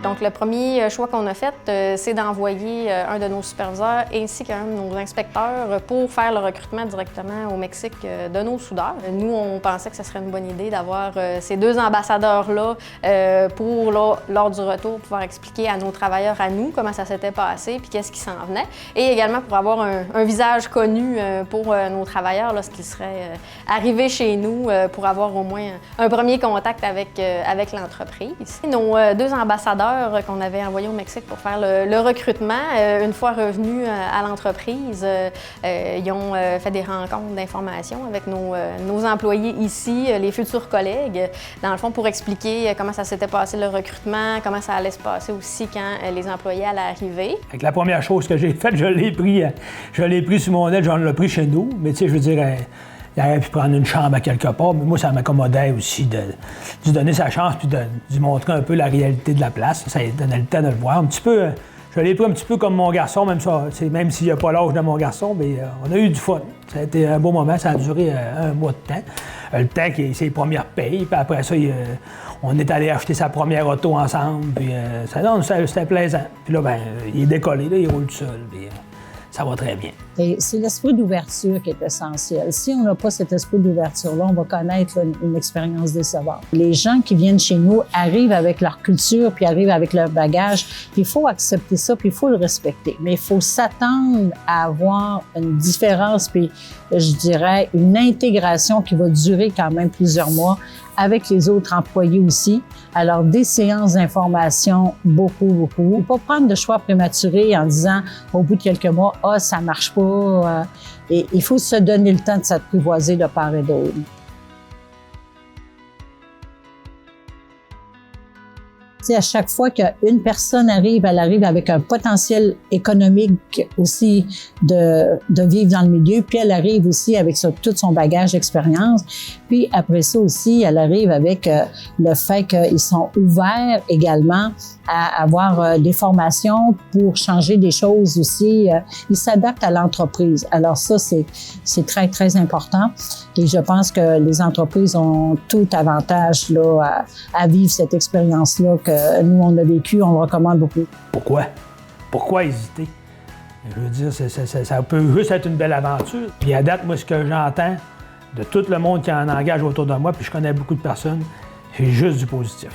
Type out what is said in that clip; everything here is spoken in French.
Donc, le premier choix qu'on a fait, c'est d'envoyer un de nos superviseurs ainsi qu'un de nos inspecteurs pour faire le recrutement directement au Mexique de nos soudeurs. Nous, on pensait que ce serait une bonne idée d'avoir ces deux ambassadeurs-là pour, lors du retour, pouvoir expliquer à nos travailleurs, à nous, comment ça s'était passé puis qu'est-ce qui s'en venait. Et également pour avoir un visage connu pour nos travailleurs lorsqu'ils seraient arrivés chez nous pour avoir au moins un premier contact avec l'entreprise. Nos deux ambassadeurs qu'on avait envoyés au Mexique pour faire le recrutement, une fois revenus à l'entreprise, ils ont fait des rencontres d'information avec nos employés ici, les futurs collègues, dans le fond pour expliquer comment ça s'était passé le recrutement, comment ça allait se passer aussi quand les employés allaient arriver. Avec la première chose que j'ai faite, je l'ai pris sur mon aile, j'en ai pris chez nous, mais tu sais, je veux dire, il aurait pu prendre une chambre à quelque part, mais moi, ça m'accommodait aussi de lui donner sa chance puis de lui montrer un peu la réalité de la place. Ça lui donnait le temps de le voir. Un petit peu, je l'ai pris un petit peu comme mon garçon, même s'il n'a pas l'âge de mon garçon, mais on a eu du fun. Ça a été un beau moment, ça a duré un mois de temps. Le temps qu'il ait ses premières payes, puis après ça, on est allé acheter sa première auto ensemble, puis c'était plaisant. Puis là, il est décollé, là, il roule tout seul, puis ça va très bien. Et c'est l'esprit d'ouverture qui est essentiel. Si on n'a pas cet esprit d'ouverture-là, on va connaître une expérience décevante. Les gens qui viennent chez nous arrivent avec leur culture, puis arrivent avec leur bagage. Puis il faut accepter ça, puis il faut le respecter. Mais il faut s'attendre à avoir une différence, puis je dirais une intégration qui va durer quand même plusieurs mois avec les autres employés aussi. Alors, des séances d'information, beaucoup. Pas prendre de choix prématurés en disant au bout de quelques mois, « Ah, ça marche pas ». Et il faut se donner le temps de s'apprivoiser de part et d'autre. À chaque fois qu'une personne arrive, elle arrive avec un potentiel économique aussi de vivre dans le milieu, puis elle arrive aussi avec tout son bagage d'expérience. Puis après ça aussi, elle arrive avec le fait qu'ils sont ouverts également à avoir des formations pour changer des choses aussi. Ils s'adaptent à l'entreprise. Alors ça, c'est très, très important. Et je pense que les entreprises ont tout avantage là, à vivre cette expérience-là que nous, on a vécu, on le recommande beaucoup. Pourquoi? Pourquoi hésiter? Je veux dire, ça peut juste être une belle aventure. Puis à date, moi, ce que j'entends de tout le monde qui en engage autour de moi, puis je connais beaucoup de personnes, c'est juste du positif.